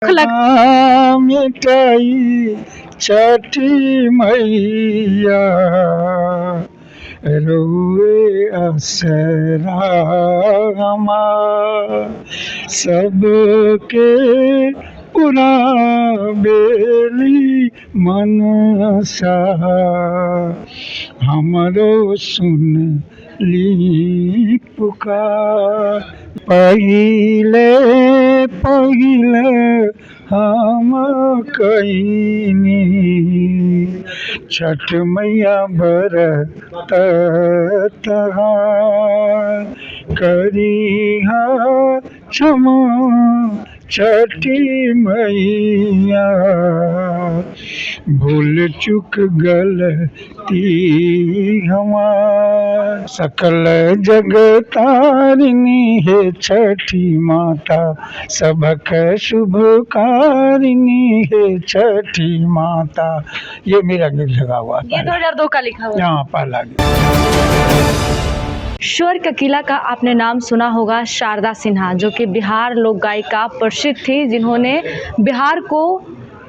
लग मिटाई छठी मैया रोए असरा हमार सबके पुरा बेली मनसा हमरो सुन ली पुकार पहिले पहिले हम कईनी छठ मैया बरत तहार करिहा क्षमा छठी मैया भूल चुक गलती हमार सकल जगतारिणी है छठी माता सबक शुभकारिणी है छठी माता। ये मेरा गीत लगा हुआ ये 2002 का लिखा हुआ है। यहाँ पहला गीत। स्वर कोकिला का आपने नाम सुना होगा, शारदा सिन्हा जो कि बिहार लोक गायिका प्रसिद्ध थी, जिन्होंने बिहार को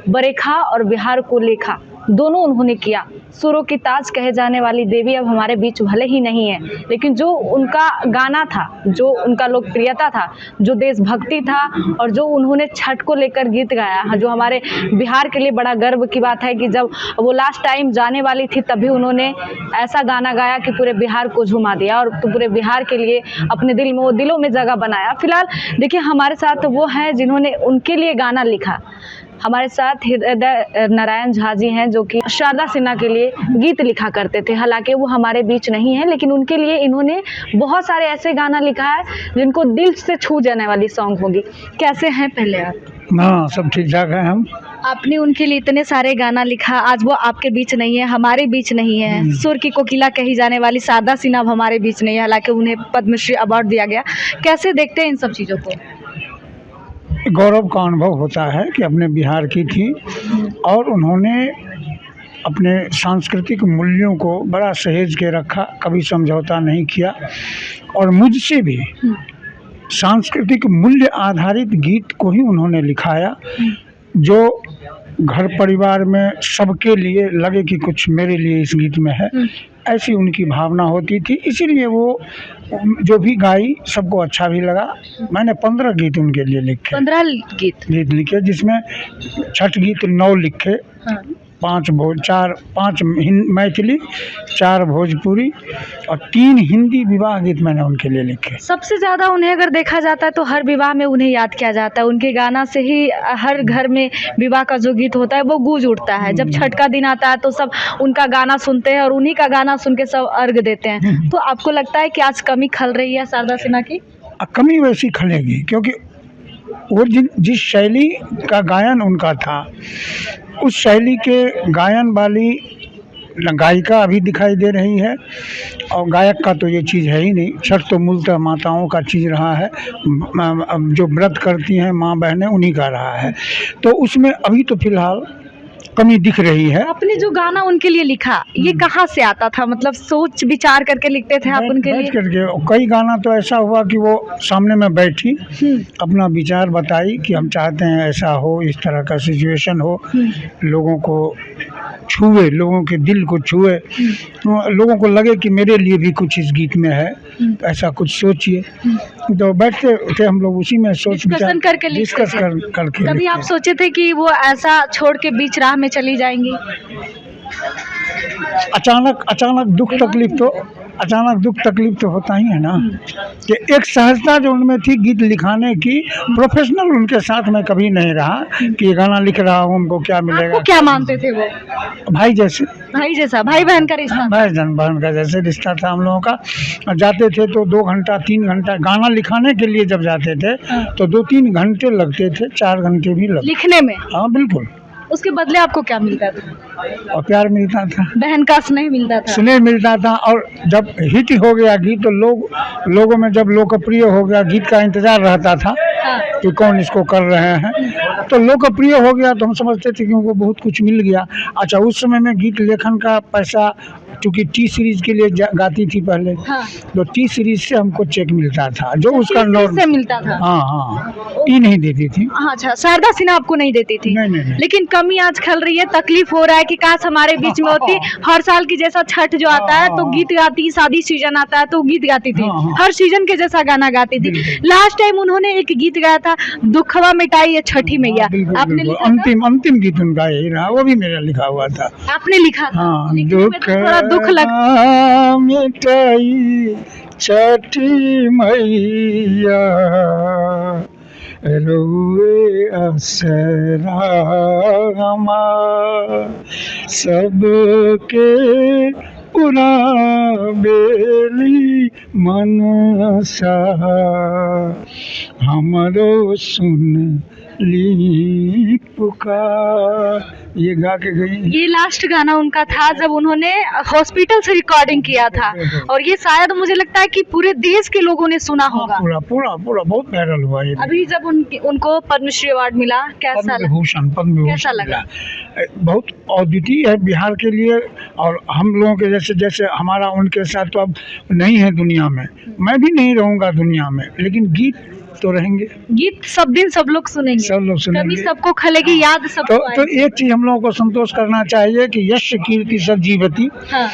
बरेखा और बिहार को लेखा दोनों उन्होंने किया। सुरों की ताज कहे जाने वाली देवी अब हमारे बीच भले ही नहीं है, लेकिन जो उनका गाना था, जो उनका लोकप्रियता था, जो देशभक्ति था और जो उन्होंने छठ को लेकर गीत गाया, जो हमारे बिहार के लिए बड़ा गर्व की बात है कि जब वो लास्ट टाइम जाने वाली थी तभी उन्होंने ऐसा गाना गाया कि पूरे बिहार को झुमा दिया और पूरे बिहार के लिए अपने दिल में, वो दिलों में जगह बनाया। फिलहाल देखिए हमारे साथ वो हैं जिन्होंने उनके लिए गाना लिखा। हमारे साथ हृदय नारायण झा जी हैं जो कि शारदा सिन्हा के लिए गीत लिखा करते थे। हालांकि वो हमारे बीच नहीं है, लेकिन उनके लिए इन्होंने बहुत सारे ऐसे गाना लिखा है जिनको दिल से छू जाने वाली सॉन्ग होगी। कैसे हैं पहले आप? हाँ, सब ठीक ठाक है। हम आपने उनके लिए इतने सारे गाना लिखा, आज वो आपके बीच नहीं है, हमारे बीच नहीं है। सुर की कोकिला कही जाने वाली शारदा सिन्हा अब हमारे बीच नहीं है, हालांकि उन्हें पद्मश्री अवार्ड दिया गया। कैसे देखते हैं इन सब चीज़ों को? गौरव का अनुभव होता है कि अपने बिहार की थी और उन्होंने अपने सांस्कृतिक मूल्यों को बड़ा सहेज के रखा, कभी समझौता नहीं किया और मुझसे भी सांस्कृतिक मूल्य आधारित गीत को ही उन्होंने लिखाया, जो घर परिवार में सबके लिए लगे कि कुछ मेरे लिए इस गीत में है, ऐसी उनकी भावना होती थी। इसीलिए वो जो भी गाई सबको अच्छा भी लगा। मैंने 15 गीत उनके लिए लिखे। 15 गीत लिखे, जिसमें छठ गीत 9 लिखे, 5 मैथिली, 4 भोजपुरी और 3 हिंदी विवाह गीत मैंने उनके लिए लिखे। सबसे ज़्यादा उन्हें अगर देखा जाता है तो हर विवाह में उन्हें याद किया जाता है। उनके गाना से ही हर घर में विवाह का जो गीत होता है वो गूंज उठता है। जब छठ का दिन आता है तो सब उनका गाना सुनते हैं और उन्हीं का गाना सुन के सब अर्घ देते हैं। तो आपको लगता है कि आज कमी खल रही है शारदा सिन्हा की? कमी वैसी खलेगी, क्योंकि वो जिस शैली का गायन उनका था, उस शैली के गायन वाली गायिका अभी दिखाई दे रही है और गायक का तो ये चीज़ है ही नहीं। छठ तो मूलतः माताओं का चीज़ रहा है, जो व्रत करती हैं माँ बहनें, उन्हीं का रहा है। तो उसमें अभी तो फिलहाल कमी दिख रही है। आपने जो गाना उनके लिए लिखा, ये कहाँ से आता था? मतलब सोच विचार करके लिखते थे आप उनके लिए? करके कई गाना तो ऐसा हुआ कि वो सामने में बैठी, अपना विचार बताई कि हम चाहते हैं ऐसा हो, इस तरह का सिचुएशन हो, लोगों को छुए, लोगों के दिल को छुए, लोगों को लगे कि मेरे लिए भी कुछ इस गीत में है, तो ऐसा कुछ सोचिए। तो बैठते थे हम लोग, उसी में सोच विचार करके डिस्कस करके। कभी आप सोचे थे कि वो ऐसा छोड़ के बीच राह में चली जाएंगी? अचानक दुख तकलीफ तो होता ही है ना। कि एक सहजता जो उनमें थी गीत लिखाने की, प्रोफेशनल उनके साथ में कभी नहीं रहा कि ये गाना लिख रहा हूँ, उनको क्या मिलेगा। आपको क्या मानते थे वो? भाई जैसे, भाई बहन का रिश्ता? भाई बहन का जैसे रिश्ता था हम लोगों का। जाते थे तो 2 घंटा 3 घंटा गाना लिखाने के लिए, जब जाते थे तो 2-3 घंटे लगते थे, 4 घंटे भी लगते लिखने में। हाँ बिल्कुल। उसके बदले आपको क्या मिलता था? और प्यार मिलता था, बहन का स्नेह मिलता था। स्नेह मिलता था। और जब हिट हो गया गीत तो लोगों में जब लोकप्रिय हो गया, गीत का इंतजार रहता था कि कौन इसको कर रहे हैं। तो लोकप्रिय हो गया तो हम समझते थे कि उनको बहुत कुछ मिल गया। अच्छा, उस समय में गीत लेखन का पैसा चूँकि टी सीरीज़ के लिए गाती थी पहले, हाँ। तो टी सीरीज़ से हमको चेक मिलता था जो उसका किस नॉर्म। से मिलता था? हाँ हाँ, टी नहीं देती थी। हाँ, अच्छा, शारदा सिन्हा आपको नहीं देती थी। नहीं नहीं नहीं। लेकिन कमी आज खल रही है, तकलीफ हो रहा है कि काश हमारे बीच में होती। हर साल की जैसा छठ जो आता है तो गीत गाती, शादी सीजन आता है तो गीत गाती थी, हाँ, हाँ। हर सीजन के जैसा गाना गाती थी। बिल्कुल। लास्ट टाइम उन्होंने एक गीत गाया था, दुखवा मिटाई ये छठी मैया, बिल्कुल, आपने बिल्कुल। लिखा था? अंतिम गीत उनका यही रहा, वो भी मेरा लिखा हुआ था। आपने लिखा था? हाँ, लिखने में तो थोड़ा दुख दुखवा मिटाई छठी मैया, रोए असरा हमार, सबके पुरा बेली मनसा, हमरो सुन ली पुकार। ये गा के गई। ये लास्ट गाना उनका था जब उन्होंने हॉस्पिटल से रिकॉर्डिंग किया था, और ये शायद मुझे लगता है कि पूरे देश के लोगों ने सुना होगा। पूरा पूरा पूरा बहुत वायरल हुआ ये। अभी जब उनको पद्मश्री अवार्ड मिला, कैसा लगा? पद्म कैसा विभूषण लगा? बहुत अद्वितीय है बिहार के लिए। और हम लोगों के जैसे हमारा उनके साथ तो अब नहीं है दुनिया में, मैं भी नहीं रहूँगा दुनिया में, लेकिन गीत तो रहेंगे। गीत सब दिन सब लोग सुनेंगे, सब लोग सुनेंगे। कभी सबको खलेगी याद, सबको तो एक चीज हम लोगों को संतोष करना चाहिए कि यश कीर्ति सजीवती, हाँ।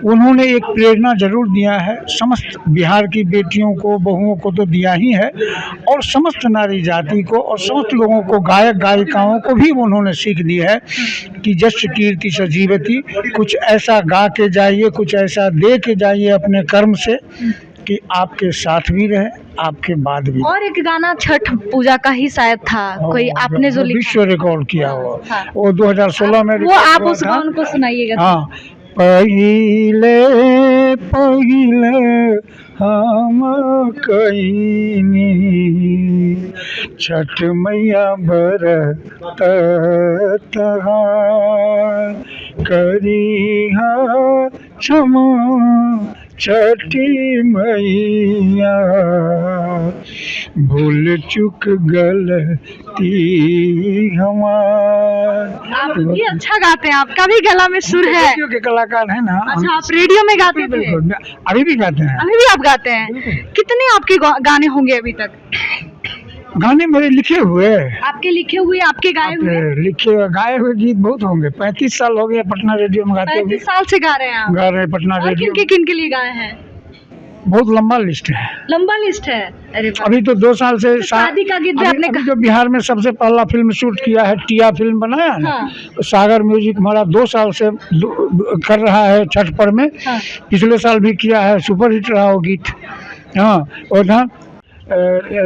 उन्होंने एक प्रेरणा जरूर दिया है समस्त बिहार की बेटियों को, बहुओं को तो दिया ही है, और समस्त नारी जाति को और समस्त लोगों को, गायक गायिकाओं को भी उन्होंने सीख दी है कि यश कीर्ति सजीवती, कुछ ऐसा गा के जाइए, कुछ ऐसा दे के जाइए अपने कर्म से कि आपके साथ भी रहे, आपके बाद भी। और एक गाना छठ पूजा का ही शायद था कोई, आपने जो लिखा, विश्व रिकॉर्ड किया हुआ, हाँ। वो 2016 में वो आप उस गान को सुनाइएगा। हाँ, पहिले हम कईनी छठ मैया बरत तहार, करिहा क्षमा छठी मैया, भूल चुक गलती हमार। आप भी अच्छा गाते हैं, आपका भी गला में सुर है। रेडियो के कलाकार है ना। अच्छा, आप रेडियो में गाते थे? बिल्कुल, अभी भी गाते हैं। अभी भी आप गाते हैं? कितने आपके गाने होंगे अभी तक? गाने मेरे लिखे हुए, आपके लिखे हुए, आपके गाए हुए? लिखे गाए हुए गीत बहुत होंगे। 35 साल हो गए पटना रेडियो में गाते हुए। 35 साल से गा रहे हैं आप? गा रहे हैं पटना और रेडियो। किन के लिए गाए हैं? बहुत लंबा लिस्ट है, लंबा लिस्ट है। अरे वाह। अभी तो 2 साल से तो शादी का गीत भी आपने अभी जो बिहार में सबसे पहला फिल्म शूट किया है, टिया फिल्म बनाया ना, हाँ। तो सागर म्यूजिक हमारा 2 साल से कर रहा है छठ पर्व में। हाँ। पिछले साल भी किया है, सुपर हिट रहा वो गीत। हाँ, और था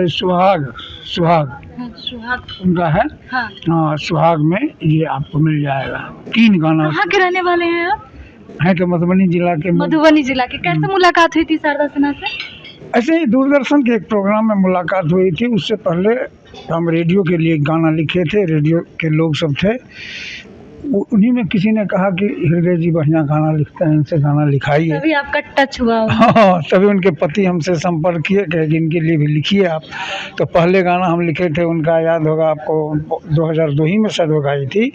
सुहाग सुहाग उनका है। हाँ। हाँ, सुहाग में ये आपको मिल जाएगा। 3 गाना कहाँ के रहने वाले हैं आप? है तो मधुबनी जिला के। मधुबनी जिला के। कैसे मुलाकात हुई थी शारदा सिन्हा से? ऐसे ही दूरदर्शन के एक प्रोग्राम में मुलाकात हुई थी। उससे पहले हम रेडियो के लिए गाना लिखे थे, रेडियो के लोग सब थे, उन्हीं में किसी ने कहा कि हृदय जी बढ़िया गाना लिखते हैं, इनसे गाना लिखाइए। तभी आपका टच हुआ। हाँ, तभी उनके पति हमसे संपर्क किए कि इनके लिए भी लिखिए आप। तो पहले गाना हम लिखे थे, उनका याद होगा आपको, 2002 ही में शायद वो गाई थी,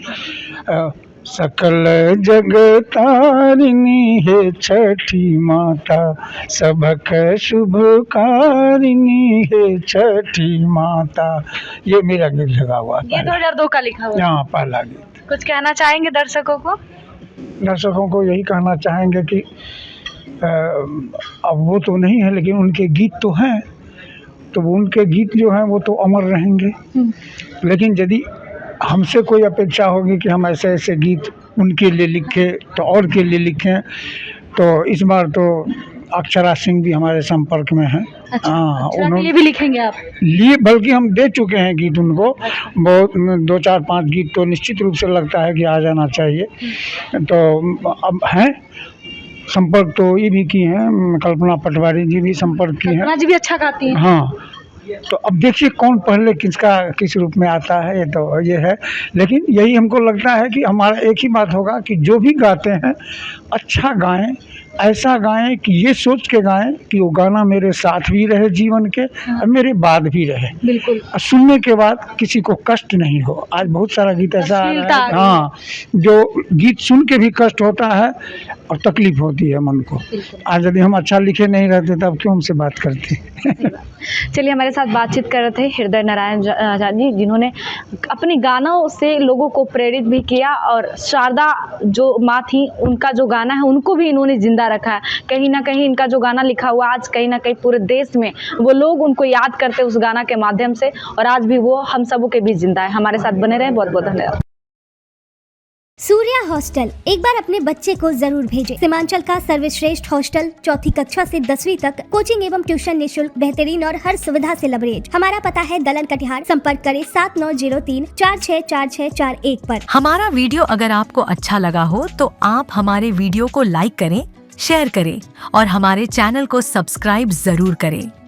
सकल जगतारिणी है छठी माता, सबक शुभकारिणी है छठी माता। ये मेरा गीत लगा हुआ ये 2002 का लिखा हुआ। यहाँ पहला गीत। कुछ कहना चाहेंगे दर्शकों को? दर्शकों को यही कहना चाहेंगे कि अब वो तो नहीं है, लेकिन उनके गीत तो हैं, तो उनके गीत जो हैं वो तो अमर रहेंगे। लेकिन यदि हमसे कोई अपेक्षा होगी कि हम ऐसे ऐसे गीत उनके लिए लिखें तो और के लिए लिखें, तो इस बार तो अक्षरा सिंह भी हमारे संपर्क में हैं। अच्छा, हाँ, अक्षरा के लिए भी लिखेंगे आप? लिए, बल्कि हम दे चुके हैं गीत उनको। बहुत 2, 4, 5 गीत तो निश्चित रूप से लगता है कि आ जाना चाहिए। तो अब हैं संपर्क, तो ये भी की हैं, कल्पना पटवारी जी भी संपर्क की हैं। कल्पना जी भी अच्छा गाती हैं। हाँ, तो अब देखिए कौन पहले किस रूप में आता है, ये तो ये है। लेकिन यही हमको लगता है कि हमारा एक ही बात होगा कि जो भी गाते हैं अच्छा गाएं, ऐसा गाएं कि ये सोच के गाएं कि वो गाना मेरे साथ भी रहे जीवन के, और मेरे बाद भी रहे। बिल्कुल। और सुनने के बाद किसी को कष्ट नहीं हो। आज बहुत सारा गीत ऐसा आ रहा है, हाँ, जो गीत सुन के भी कष्ट होता है, और तकलीफ होती है मन को। आज यदि हम अच्छा लिखे नहीं रहते तब क्यों हमसे बात करते। चलिए, हमारे साथ बातचीत कर रहे थे हृदय नारायण झा जी, जिन्होंने अपने गानों से लोगों को प्रेरित भी किया और शारदा जो माँ थी उनका जो गाना है उनको भी इन्होंने जिंदा रखा है। कहीं ना कहीं इनका जो गाना लिखा हुआ आज कहीं ना कहीं पूरे देश में वो लोग उनको याद करते उस गाना के माध्यम से, और आज भी वो हम सबों के बीच जिंदा है। हमारे साथ बने रहे, बहुत बहुत धन्यवाद। सूर्या हॉस्टल, एक बार अपने बच्चे को जरूर भेजें। सीमांचल का सर्वश्रेष्ठ हॉस्टल, 4ठी कक्षा से 10वीं तक कोचिंग एवं ट्यूशन निःशुल्क, बेहतरीन और हर सुविधा से लबरेज। हमारा पता है दलन कटिहार। संपर्क करें 7903464641 पर। हमारा वीडियो अगर आपको अच्छा लगा हो तो आप हमारे वीडियो को लाइक करें, शेयर करें और हमारे चैनल को सब्सक्राइब जरूर करें।